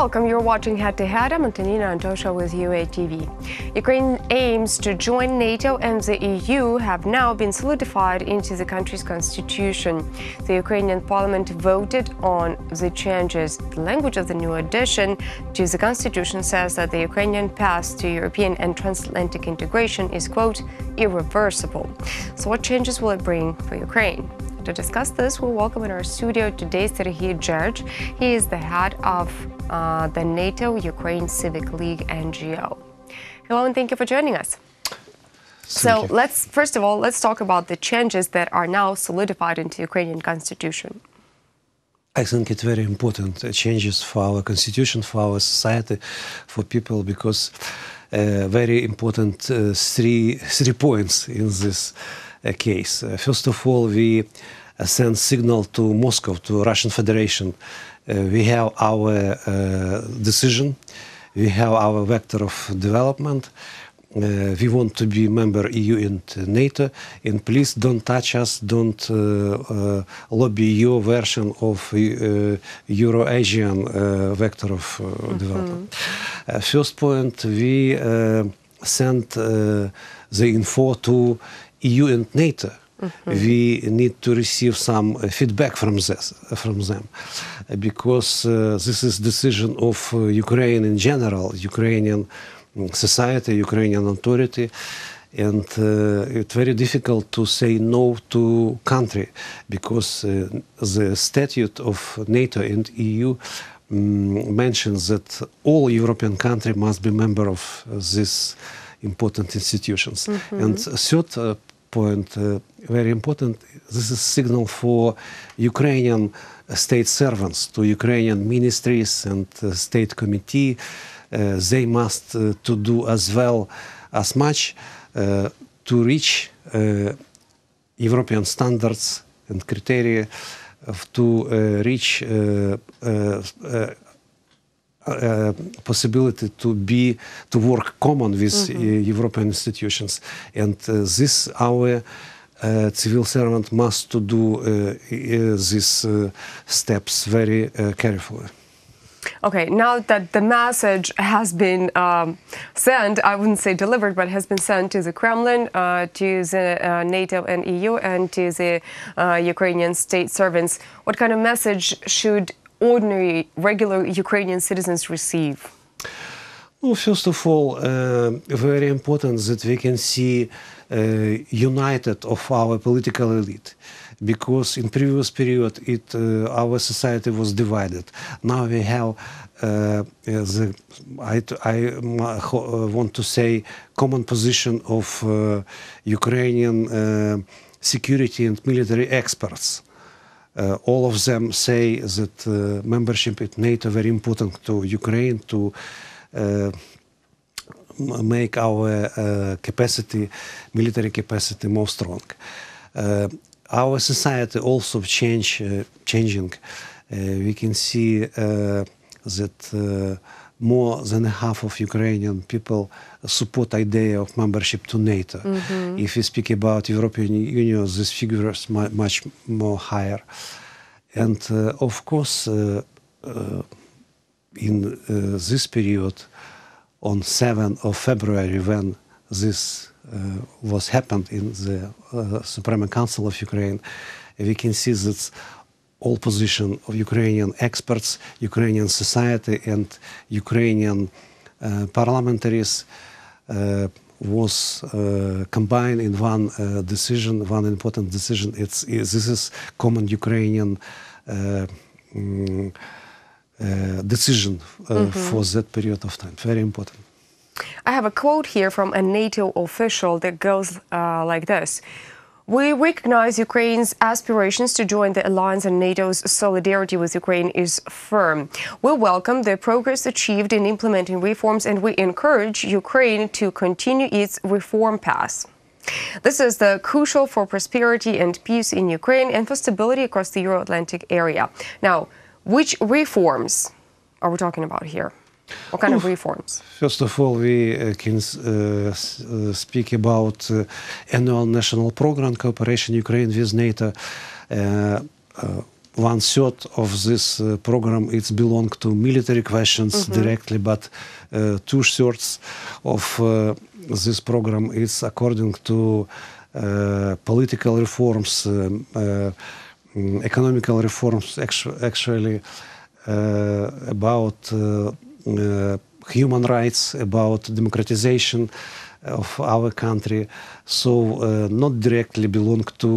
Welcome, you're watching Head to Head. I'm Antonina Antosha with UATV. Ukraine aims to join NATO and the EU have now been solidified into the country's constitution. The Ukrainian Parliament voted on the changes. The language of the new addition to the constitution says that the Ukrainian path to European and Transatlantic integration is, quote, irreversible. So what changes will it bring for Ukraine? To discuss this, we'll welcome in our studio today Serhiy Dzherdzh. He is the head of the NATO-Ukraine Civic League NGO. Hello, and thank you for joining us. So first of all, let's talk about the changes that are now solidified into the Ukrainian constitution. I think it's very important changes for our constitution, for our society, for people, because very important three points in this case. First of all, we send signal to Moscow, to Russian Federation. We have our decision, we have our vector of development. We want to be member EU and NATO, and please don't touch us, don't lobby your version of Euro-Asian vector of development. First point, we send the info to EU and NATO. We need to receive some feedback from them, because this is decision of Ukraine in general, Ukrainian society, Ukrainian authority, and it's very difficult to say no to country, because the statute of NATO and EU mentions that all European countries must be member of these important institutions. And third point, very important, this is signal for Ukrainian state servants, to Ukrainian ministries and state committee. They must to do as well as much to reach European standards and criteria, to reach possibility to work common with European institutions, and this our civil servant must to do these steps very carefully. Okay, now that the message has been sent, I wouldn't say delivered, but has been sent to the Kremlin, to the NATO and EU, and to the Ukrainian state servants, what kind of message should ordinary, regular Ukrainian citizens receive? Well, first of all, very important that we can see united of our political elite, because in previous period our society was divided. Now we have I want to say common position of Ukrainian security and military experts. All of them say that membership in NATO is very important to Ukraine, to make our capacity, military capacity more strong. Our society also changing. We can see that more than half of Ukrainian people support idea of membership to NATO. If we speak about European Union, this figure is much more higher. And of course, in this period, on 7th of February, when this was happened in the Supreme Council of Ukraine, we can see that all position of Ukrainian experts, Ukrainian society, and Ukrainian parliamentaries was combined in one decision, one important decision. This is common Ukrainian decision for that period of time. Very important. I have a quote here from a NATO official that goes like this. We recognize Ukraine's aspirations to join the alliance, and NATO's solidarity with Ukraine is firm. We welcome the progress achieved in implementing reforms, and we encourage Ukraine to continue its reform path. This is crucial for prosperity and peace in Ukraine and for stability across the Euro-Atlantic area. Now, which reforms are we talking about here? What kind of reforms? First of all, we can speak about annual national program cooperation Ukraine with NATO. 1/3 of this program it's belong to military questions directly, but 2/3 of this program is according to political reforms, economical reforms, actually about human rights, about democratization of our country. So not directly belong to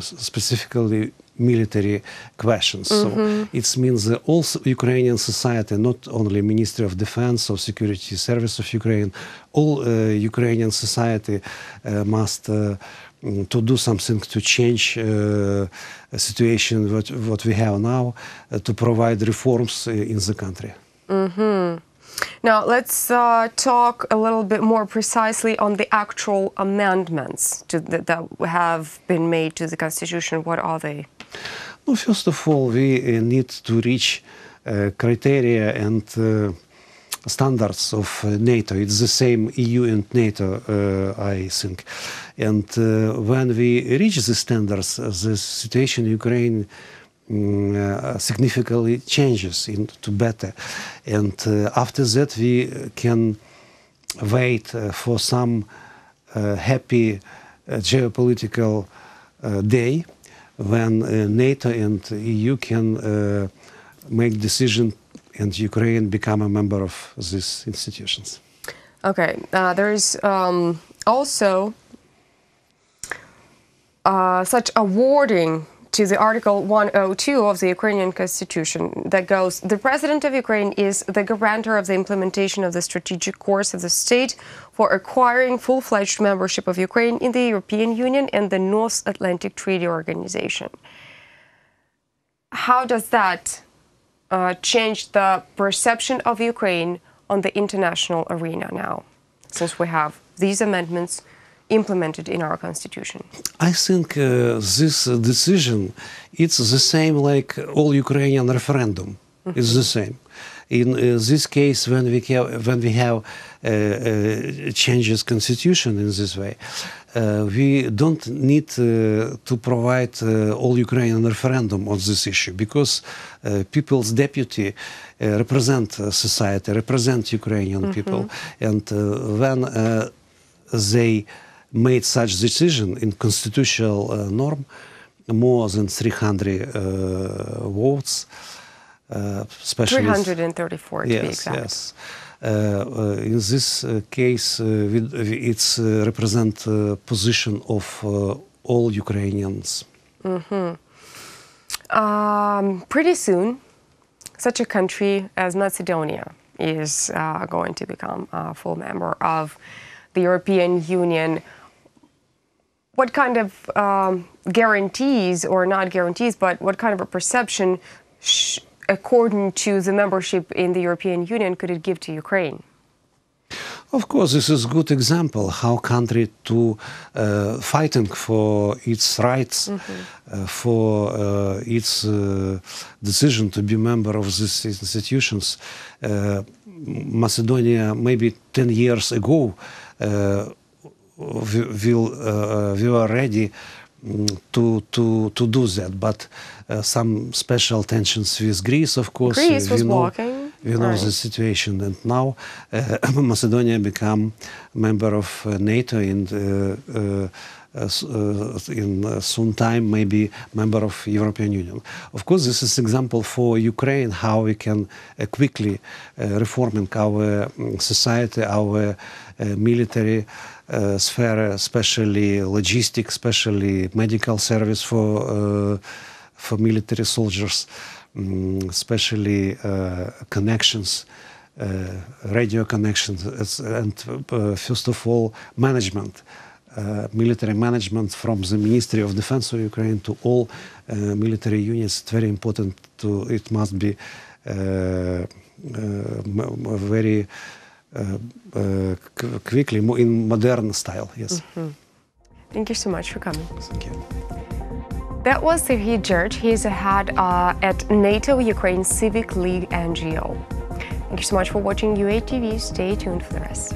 specifically military questions. So it means that all Ukrainian society, not only Ministry of Defense or Security Service of Ukraine, all Ukrainian society must to do something to change a situation what we have now, to provide reforms in the country. Now, let's talk a little bit more precisely on the actual amendments that have been made to the Constitution. What are they? Well, first of all, we need to reach criteria and standards of NATO. It's the same EU and NATO, I think. And when we reach the standards, the situation in Ukraine significantly changes into better, and after that we can wait for some happy geopolitical day when NATO and EU can make decision and Ukraine become a member of these institutions. Okay, there is also such a wording to the Article 102 of the Ukrainian Constitution that goes, the President of Ukraine is the guarantor of the implementation of the strategic course of the state for acquiring full-fledged membership of Ukraine in the European Union and the North Atlantic Treaty Organization. How does that change the perception of Ukraine on the international arena now, since we have these amendments implemented in our constitution? I think this decision, it's the same like all Ukrainian referendum. It's the same. In this case, when we have changes constitution in this way, we don't need to provide all Ukrainian referendum on this issue, because people's deputy represent society, represent Ukrainian people, and when they made such decision in constitutional norm, more than 300 votes, especially 334 to be exact. Yes. In this case, it's represent position of all Ukrainians. Pretty soon, such a country as Macedonia is going to become a full member of the European Union. What kind of guarantees, or not guarantees, but what kind of a perception, according to the membership in the European Union, could it give to Ukraine? Of course, this is a good example how country to fighting for its rights, for its decision to be member of these institutions. Macedonia, maybe 10 years ago, we were ready to do that, but some special tensions with Greece, of course. Greece was blocking. We know the situation, and now Macedonia become member of NATO, and in soon time maybe member of European Union. Of course, this is example for Ukraine how we can quickly reforming our society, our military sphere, especially logistics, especially medical service for military soldiers, especially connections, radio connections, and first of all management, military management from the Ministry of Defense of Ukraine to all military units. It's very important it must be very quickly, in modern style, yes. Thank you so much for coming. Thank you. That was Serhiy Dzherdzh. He is a head at NATO-Ukraine Civic League NGO. Thank you so much for watching UATV. Stay tuned for the rest.